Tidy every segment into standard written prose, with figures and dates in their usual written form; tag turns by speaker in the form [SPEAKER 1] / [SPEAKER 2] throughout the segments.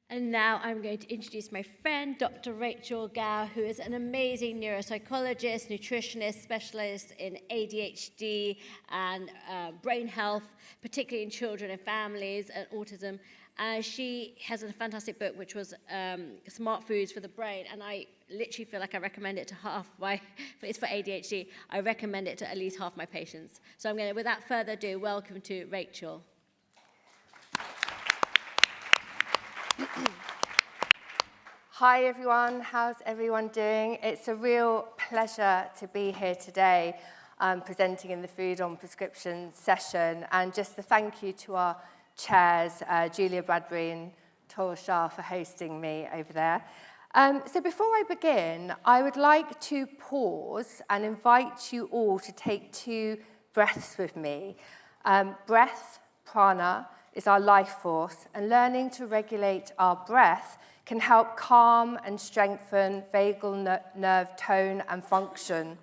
[SPEAKER 1] And now I'm going to introduce my friend, Dr. Rachel Gow, who is an amazing neuropsychologist, nutritionist, specialist in ADHD and brain health, particularly in children and families and autism. She has a fantastic book, which was Smart Foods for the Brain, and I literally feel like I recommend it to it's for ADHD, I recommend it to at least half my patients. So I'm going to, without further ado, welcome to Rachel.
[SPEAKER 2] Hi everyone, how's everyone doing? It's a real pleasure to be here today presenting in the Food on Prescription session, and just a thank you to our chairs, Julia Bradbury and Tor Shah, for hosting me over there. So before I begin, I would like to pause and invite you all to take 2 breaths with me. Breath, prana, is our life force, and learning to regulate our breath can help calm and strengthen vagal nerve tone and function.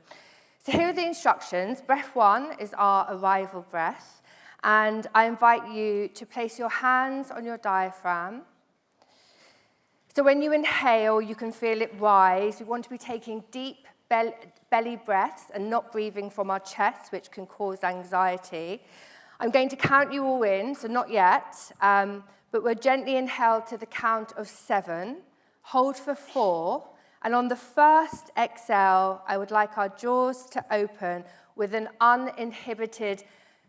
[SPEAKER 2] So here are the instructions. Breath 1 is our arrival breath, and I invite you to place your hands on your diaphragm. So when you inhale, you can feel it rise. We want to be taking deep belly breaths and not breathing from our chest, which can cause anxiety. I'm going to count you all in, so not yet, but we'll gently inhale to the count of 7, hold for 4, and on the first exhale, I would like our jaws to open with an uninhibited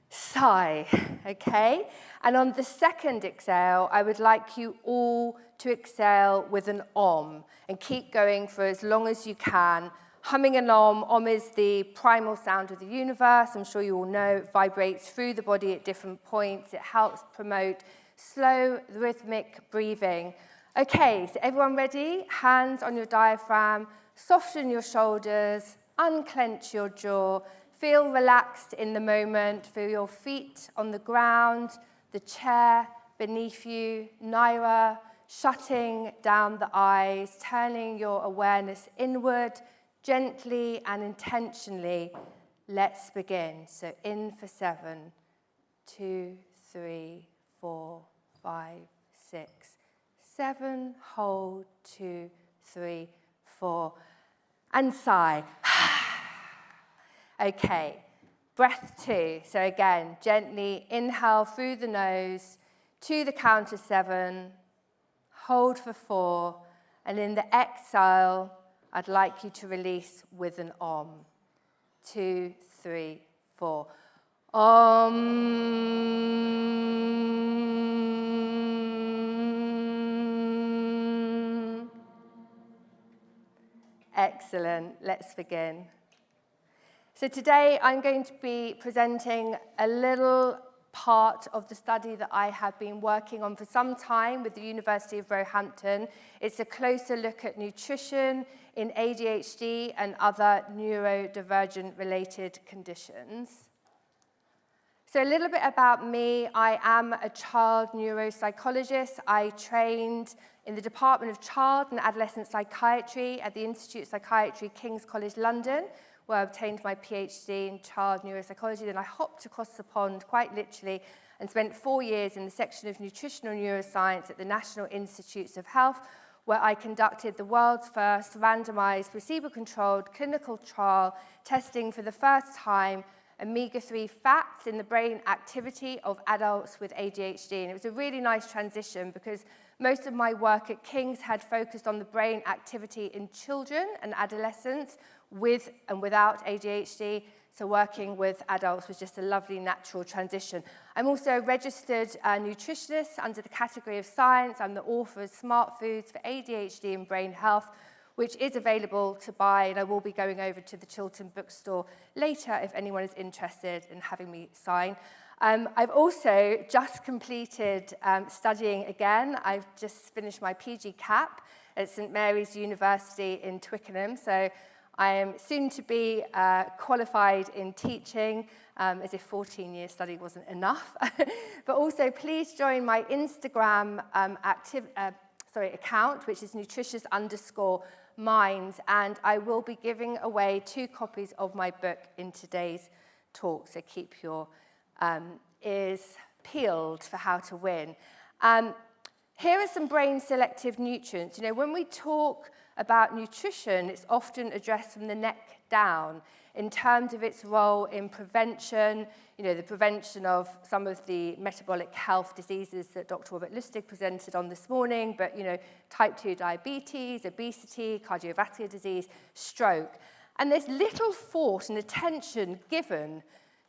[SPEAKER 2] sigh, okay? And on the second exhale, I would like you all to exhale with an om, and keep going for as long as you can. Humming an om is the primal sound of the universe. I'm sure you all know it vibrates through the body at different points. It helps promote slow, rhythmic breathing. Okay, so everyone ready? Hands on your diaphragm, soften your shoulders, unclench your jaw, feel relaxed in the moment, feel your feet on the ground, the chair beneath you, Naira, shutting down the eyes, turning your awareness inward, gently and intentionally. Let's begin. So in for 7, 2, 3, 4, 5, 6, 7, hold, 2, 3, 4, and sigh. Okay, breath 2. So again, gently inhale through the nose to the count of 7, hold for 4, and in the exhale, I'd like you to release with an om. 2, 3, 4. Om. Excellent. Let's begin. So today I'm going to be presenting a little part of the study that I have been working on for some time with the University of Roehampton. It's a closer look at nutrition in ADHD and other neurodivergent related conditions. So a little bit about me. I am a child neuropsychologist. I trained in the Department of Child and Adolescent Psychiatry at the Institute of Psychiatry, King's College London, where I obtained my PhD in child neuropsychology. Then I hopped across the pond, quite literally, and spent 4 years in the section of nutritional neuroscience at the National Institutes of Health, where I conducted the world's first randomized, placebo-controlled clinical trial testing for the first time omega-3 fats in the brain activity of adults with ADHD. And it was a really nice transition because most of my work at King's had focused on the brain activity in children and adolescents with and without ADHD, so working with adults was just a lovely natural transition. I'm also a registered nutritionist under the category of science. I'm the author of Smart Foods for ADHD and Brain Health, which is available to buy, and I will be going over to the Chiltern bookstore later if anyone is interested in having me sign. I've also just completed studying again. I've just finished my PG CAP at St Mary's University in Twickenham, so I am soon to be qualified in teaching, as if 14 years study wasn't enough. But also, please join my Instagram account, which is nutritious_minds, and I will be giving away 2 copies of my book in today's talk, so keep your ears peeled for how to win. Here are some brain-selective nutrients. You know, when we talk about nutrition, it's often addressed from the neck down in terms of its role in prevention, you know, the prevention of some of the metabolic health diseases that Dr. Robert Lustig presented on this morning, but, you know, type 2 diabetes, obesity, cardiovascular disease, stroke. And there's little thought and attention given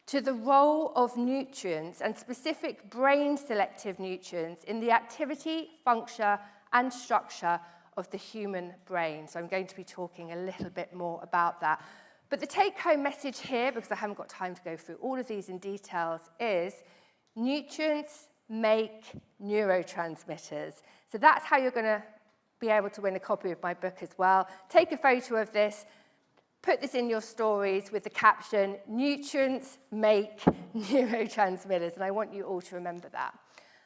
[SPEAKER 2] to the role of nutrients and specific brain-selective nutrients in the activity, function, and structure of the human brain. So I'm going to be talking a little bit more about that. But the take-home message here, because I haven't got time to go through all of these in details, is nutrients make neurotransmitters. So that's how you're going to be able to win a copy of my book as well. Take a photo of this, put this in your stories with the caption, "Nutrients make neurotransmitters," and I want you all to remember that.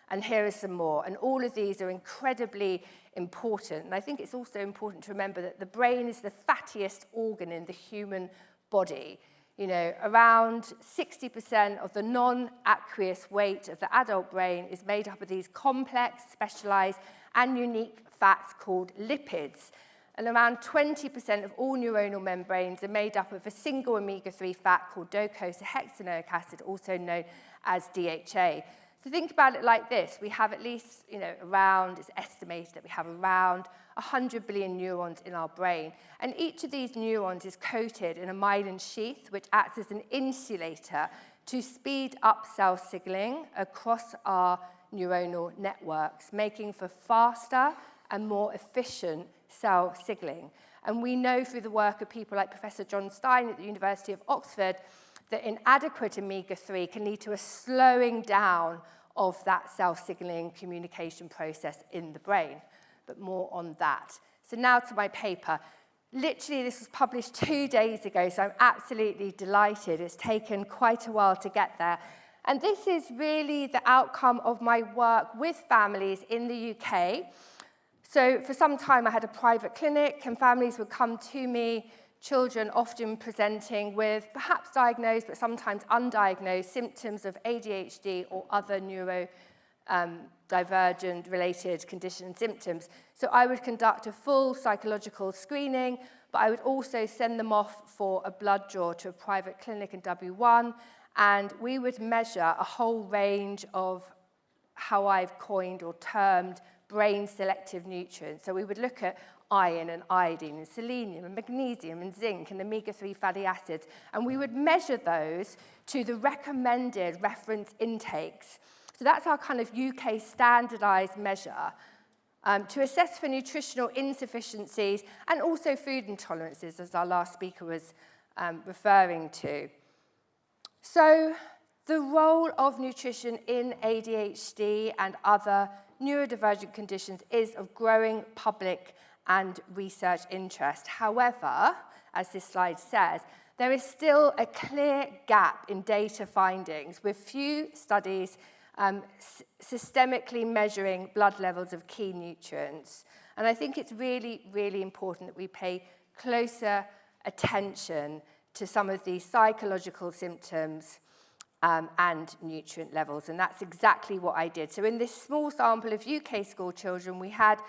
[SPEAKER 2] And here are some more, and all of these are incredibly important. And I think it's also important to remember that the brain is the fattiest organ in the human body. You know, around 60% of the non-aqueous weight of the adult brain is made up of these complex, specialized, and unique fats called lipids. And around 20% of all neuronal membranes are made up of a single omega-3 fat called docosahexaenoic acid, also known as DHA. So think about it like this. We have at least, you know, it's estimated that we have around 100 billion neurons in our brain. And each of these neurons is coated in a myelin sheath, which acts as an insulator to speed up cell signaling across our neuronal networks, making for faster and more efficient cell signaling. And we know through the work of people like Professor John Stein at the University of Oxford that inadequate omega-3 can lead to a slowing down of that cell signaling communication process in the brain. But more on that. So now to my paper. Literally, this was published 2 days ago, so I'm absolutely delighted. It's taken quite a while to get there. And this is really the outcome of my work with families in the UK. So for some time, I had a private clinic, and families would come to me, children often presenting with perhaps diagnosed but sometimes undiagnosed symptoms of ADHD or other neurodivergent related condition and symptoms. So I would conduct a full psychological screening, but I would also send them off for a blood draw to a private clinic in W1, and we would measure a whole range of how I've coined or termed brain-selective nutrients. So we would look at iron and iodine and selenium and magnesium and zinc and omega-3 fatty acids, and we would measure those to the recommended reference intakes. So that's our kind of UK standardized measure to assess for nutritional insufficiencies and also food intolerances, as our last speaker was referring to. So the role of nutrition in ADHD and other neurodivergent conditions is of growing public and research interest. However, as this slide says, there is still a clear gap in data findings, with few studies systemically measuring blood levels of key nutrients. And I think it's really, really important that we pay closer attention to some of these psychological symptoms and nutrient levels, and that's exactly what I did. So in this small sample of UK school children, we had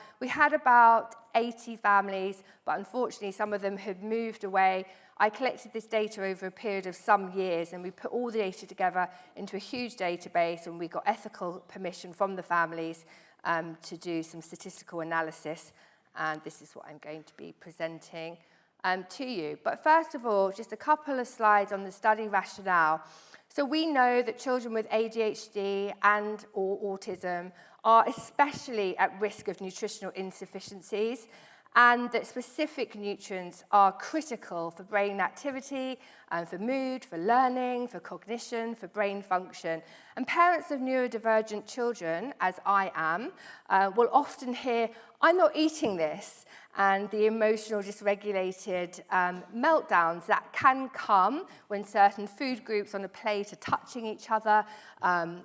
[SPEAKER 2] about 80 families, but unfortunately some of them had moved away. I collected this data over a period of some years, and we put all the data together into a huge database, and we got ethical permission from the families to do some statistical analysis, and this is what I'm going to be presenting to you. But first of all, just a couple of slides on the study rationale. So we know that children with ADHD and or autism are especially at risk of nutritional insufficiencies, and that specific nutrients are critical for brain activity, for mood, for learning, for cognition, for brain function. And parents of neurodivergent children, as I am, will often hear, "I'm not eating this," and the emotional dysregulated meltdowns that can come when certain food groups on a plate are touching each other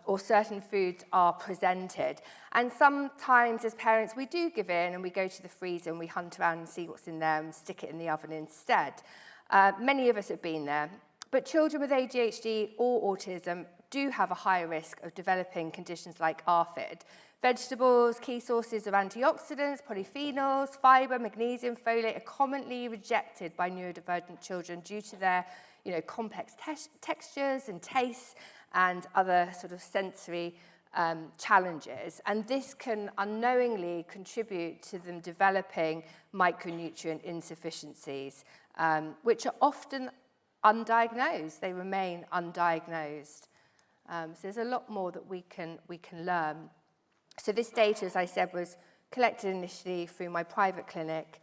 [SPEAKER 2] or certain foods are presented. And sometimes as parents we do give in and we go to the freezer and we hunt around and see what's in there and stick it in the oven instead. Many of us have been there. But children with ADHD or autism do have a higher risk of developing conditions like ARFID. Vegetables, key sources of antioxidants, polyphenols, fibre, magnesium, folate are commonly rejected by neurodivergent children due to their complex textures and tastes and other sort of sensory challenges. And this can unknowingly contribute to them developing micronutrient insufficiencies, which are often undiagnosed. They remain undiagnosed. So there's a lot more that we can learn. So this data, as I said, was collected initially through my private clinic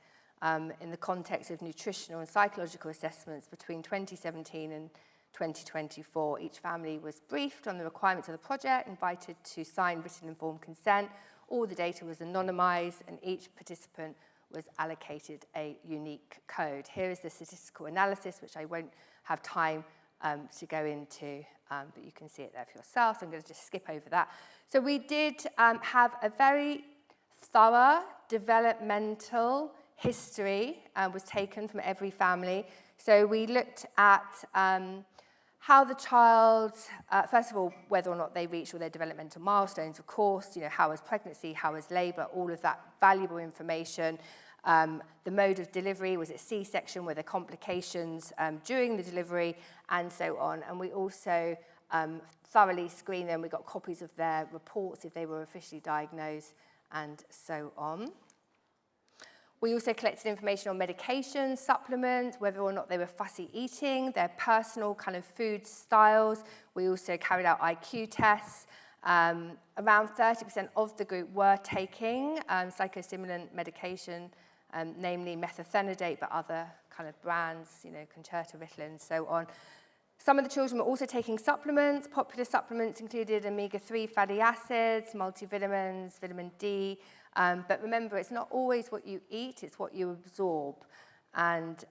[SPEAKER 2] in the context of nutritional and psychological assessments between 2017 and 2024. Each family was briefed on the requirements of the project, invited to sign written informed consent. All the data was anonymized, and each participant was allocated a unique code. Here is the statistical analysis, which I won't have time to go into, but you can see it there for yourself. So I'm going to just skip over that. So we did have a very thorough developmental history was taken from every family. So we looked at how the child, first of all, whether or not they reached all their developmental milestones, of course, how was pregnancy, how was labour, all of that valuable information. The mode of delivery, was it C-section, were there complications during the delivery, and so on. And we also thoroughly screened them. We got copies of their reports if they were officially diagnosed, and so on. We also collected information on medications, supplements, whether or not they were fussy eating, their personal kind of food styles. We also carried out IQ tests. Around 30% of the group were taking psychostimulant medication, namely methylphenidate, but other kind of brands, Concerta, Ritalin, and so on. Some of the children were also taking supplements. Popular supplements included omega-3 fatty acids, multivitamins, vitamin D. But remember, it's not always what you eat, it's what you absorb. And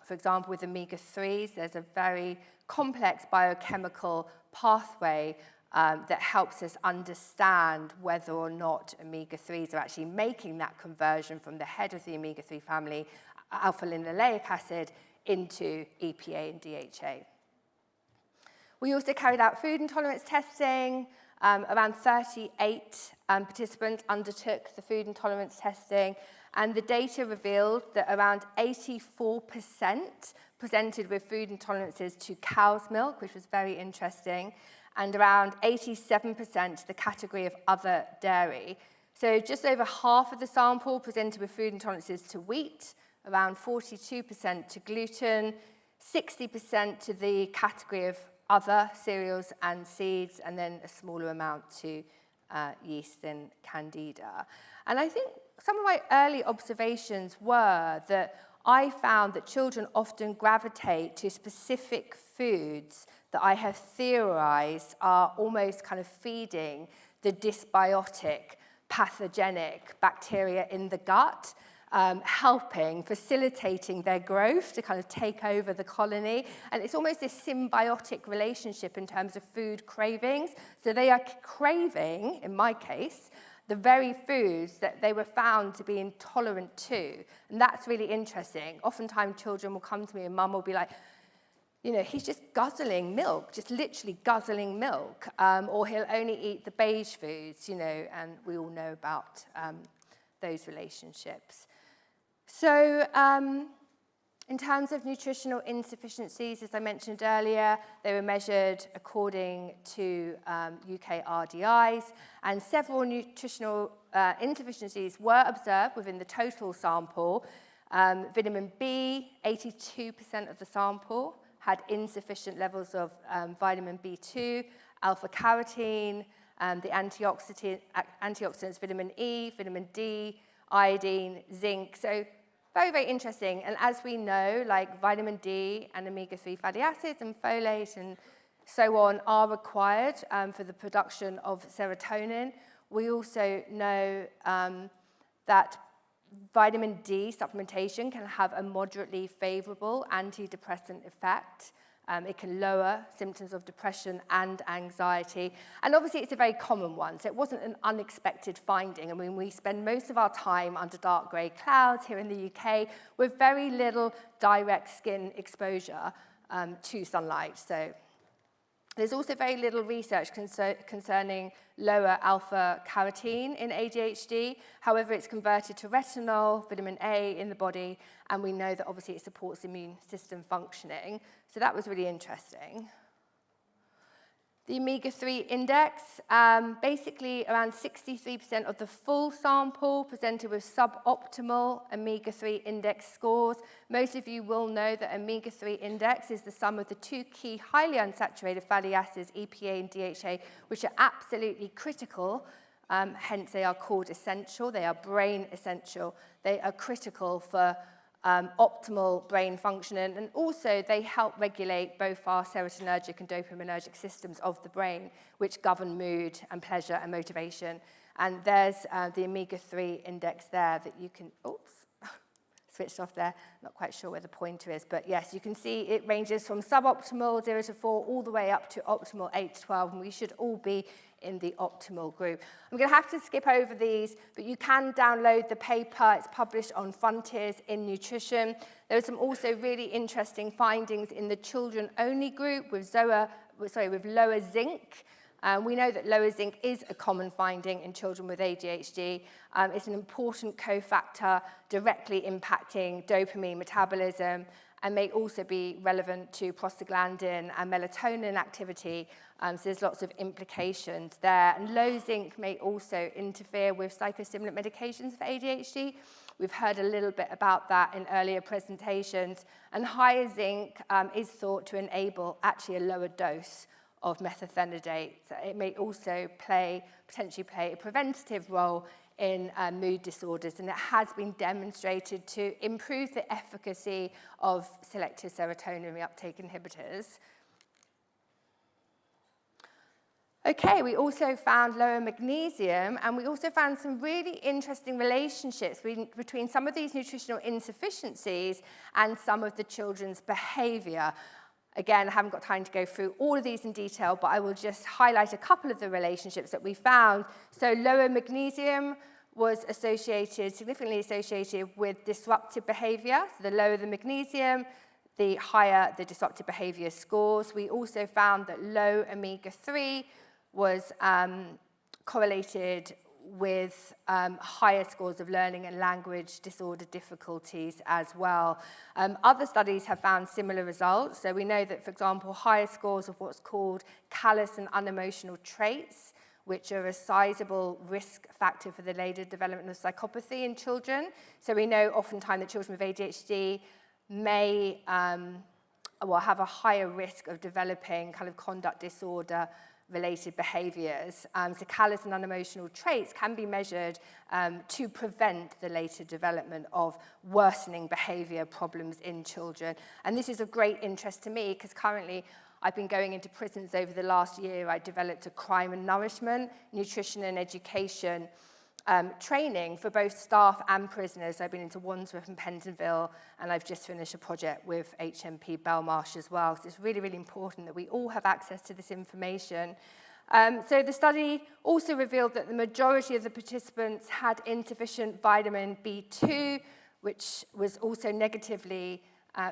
[SPEAKER 2] for example, with omega-3s, there's a very complex biochemical pathway that helps us understand whether or not omega-3s are actually making that conversion from the head of the omega-3 family, alpha-linoleic acid, into EPA and DHA. We also carried out food intolerance testing. Around 38 participants undertook the food intolerance testing, and the data revealed that around 84% presented with food intolerances to cow's milk, which was very interesting, and around 87% to the category of other dairy. So just over half of the sample presented with food intolerances to wheat, around 42% to gluten, 60% to the category of other cereals and seeds, and then a smaller amount to yeast and candida. And I think some of my early observations were that I found that children often gravitate to specific foods that I have theorized are almost kind of feeding the dysbiotic, pathogenic bacteria in the gut, facilitating their growth to kind of take over the colony. And it's almost this symbiotic relationship in terms of food cravings. So they are craving, in my case, the very foods that they were found to be intolerant to. And that's really interesting. Oftentimes children will come to me and mum will be like, he's just guzzling milk, just literally guzzling milk. Or he'll only eat the beige foods, and we all know about those relationships. So in terms of nutritional insufficiencies, as I mentioned earlier, they were measured according to UK RDIs, and several nutritional insufficiencies were observed within the total sample. Vitamin B, 82% of the sample had insufficient levels of vitamin B2, alpha-carotene, the antioxidants vitamin E, vitamin D, iodine, zinc. So very, very interesting. And as we know, like vitamin D and omega-3 fatty acids and folate and so on are required for the production of serotonin. We also know that vitamin D supplementation can have a moderately favorable antidepressant effect. It can lower symptoms of depression and anxiety. And obviously, it's a very common one, so it wasn't an unexpected finding. I mean, we spend most of our time under dark grey clouds here in the UK with very little direct skin exposure to sunlight. So There's also very little research concerning lower alpha-carotene in ADHD. However, it's converted to retinol, vitamin A in the body, and we know that obviously it supports immune system functioning. So that was really interesting. The omega-3 index, basically around 63% of the full sample presented with suboptimal omega-3 index scores. Most of you will know that omega-3 index is the sum of the two key highly unsaturated fatty acids, EPA and DHA, which are absolutely critical, hence they are called essential, they are brain essential, they are critical for optimal brain functioning, and also they help regulate both our serotonergic and dopaminergic systems of the brain, which govern mood and pleasure and motivation. And there's the omega-3 index there that you can, switched off there, not quite sure where the pointer is, but yes, you can see it ranges from suboptimal 0 to 4 all the way up to optimal 8 to 12, and we should all be in the optimal group. I'm going to have to skip over these, but you can download the paper. It's published on Frontiers in Nutrition. There are some also really interesting findings in the children-only group with lower zinc. We know that lower zinc is a common finding in children with ADHD. It's an important cofactor directly impacting dopamine metabolism and may also be relevant to prostaglandin and melatonin activity. So there's lots of implications there. And low zinc may also interfere with psychostimulant medications for ADHD. We've heard a little bit about that in earlier presentations. And higher zinc is thought to enable actually a lower dose of methylphenidate. So it may also potentially play a preventative role in mood disorders, and it has been demonstrated to improve the efficacy of selective serotonin reuptake inhibitors. Okay, we also found lower magnesium, and we also found some really interesting relationships between some of these nutritional insufficiencies and some of the children's behavior. Again, I haven't got time to go through all of these in detail, but I will just highlight a couple of the relationships that we found. So lower magnesium was significantly associated with disruptive behavior. So the lower the magnesium, the higher the disruptive behavior scores. We also found that low omega-3 was correlated with higher scores of learning and language disorder difficulties as well. Other studies have found similar results. So we know that, for example, higher scores of what's called callous and unemotional traits, which are a sizable risk factor for the later development of psychopathy in children. So we know oftentimes that children with ADHD may have a higher risk of developing kind of conduct disorder related behaviors. So callous and unemotional traits can be measured to prevent the later development of worsening behavior problems in children. And this is of great interest to me because currently I've been going into prisons over the last year. I developed a crime and nourishment, nutrition and education training for both staff and prisoners. I've been into Wandsworth and Pentonville, and I've just finished a project with HMP Belmarsh as well. So it's really, really important that we all have access to this information. So the study also revealed that the majority of the participants had insufficient vitamin B2, which was also negatively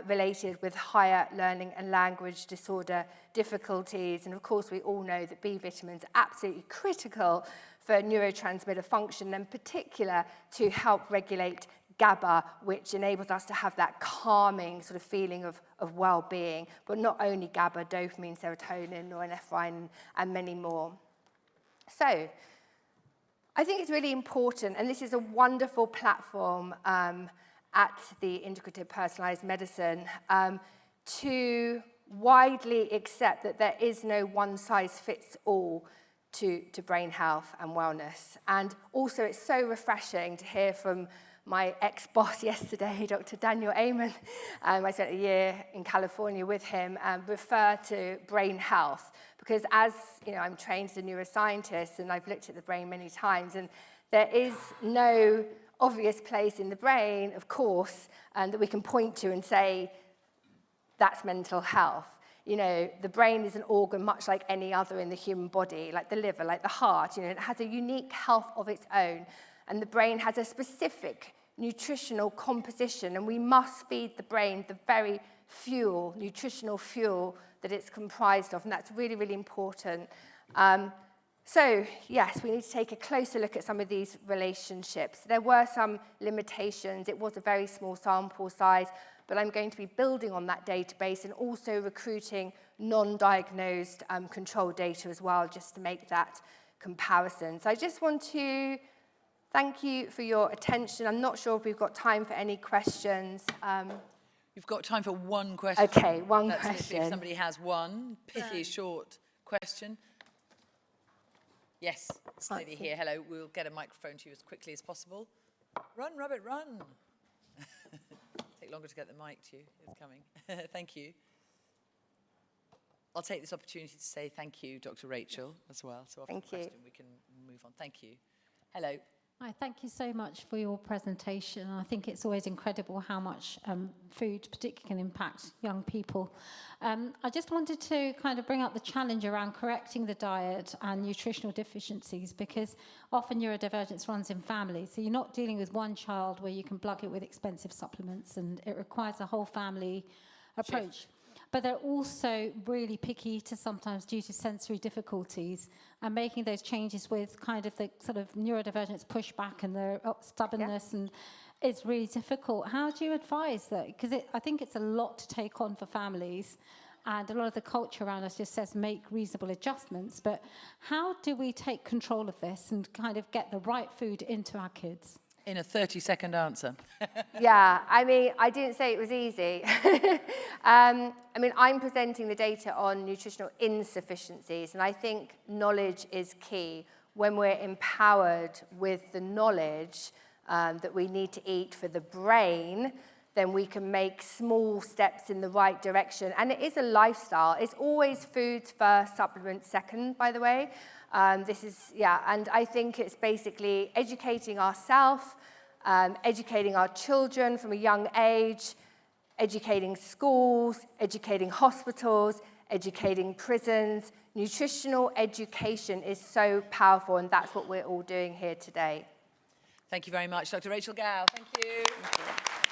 [SPEAKER 2] related with higher learning and language disorder difficulties. And of course, we all know that B vitamins are absolutely critical for neurotransmitter function, and in particular to help regulate GABA, which enables us to have that calming sort of feeling of well-being, but not only GABA, dopamine, serotonin, norepinephrine, and many more. So I think it's really important, and this is a wonderful platform at the Integrative Personalized Medicine to widely accept that there is no one-size-fits-all to brain health and wellness. And also it's so refreshing to hear from my ex-boss yesterday, Dr. Daniel Amen. I spent a year in California with him, refer to brain health. Because as you know, I'm trained as a neuroscientist and I've looked at the brain many times, and there is no obvious place in the brain, of course, that we can point to and say, that's mental health. You know, the brain is an organ much like any other in the human body, like the liver, like the heart. You know, it has a unique health of its own. And the brain has a specific nutritional composition, and we must feed the brain the very fuel, nutritional fuel that it's comprised of, and that's really, really important. So, yes, we need to take a closer look at some of these relationships. There were some limitations. It was a very small sample size, but I'm going to be building on that database and also recruiting non-diagnosed control data as well, just to make that comparison. So I just want to thank you for your attention. I'm not sure if we've got time for any questions.
[SPEAKER 3] We've got time for one question.
[SPEAKER 2] Okay, one
[SPEAKER 3] That's
[SPEAKER 2] question.
[SPEAKER 3] If somebody has one pithy, short question. Yes, this lady here. Hello, we'll get a microphone to you as quickly as possible. Run, Robert, run. Take longer to get the mic to you. It's coming. Thank you. I'll take this opportunity to say thank you, Dr. Rachel, as well. So after the question, we can move on. Thank you. Hello.
[SPEAKER 4] Hi, thank you so much for your presentation. I think it's always incredible how much food particularly can impact young people. I just wanted to kind of bring up the challenge around correcting the diet and nutritional deficiencies, because often neurodivergence runs in families. So you're not dealing with one child where you can plug it with expensive supplements, and it requires a whole family approach.
[SPEAKER 3] Shift.
[SPEAKER 4] But they're also really picky eaters sometimes due to sensory difficulties, and making those changes with kind of the sort of neurodivergence pushback and their stubbornness and it's really difficult. How do you advise that? Because I think it's a lot to take on for families, and a lot of the culture around us just says make reasonable adjustments. But how do we take control of this and kind of get the right food into our kids?
[SPEAKER 3] In a 30-second answer.
[SPEAKER 2] Yeah, I mean, I didn't say it was easy. I mean, I'm presenting the data on nutritional insufficiencies, and I think knowledge is key. When we're empowered with the knowledge that we need to eat for the brain, then we can make small steps in the right direction. And it is a lifestyle. It's always foods first, supplements second, by the way. And I think it's basically educating ourselves, educating our children from a young age, educating schools, educating hospitals, educating prisons. Nutritional education is so powerful, and that's what we're all doing here today.
[SPEAKER 3] Thank you very much, Dr. Rachel Gow. Thank you. Thank you.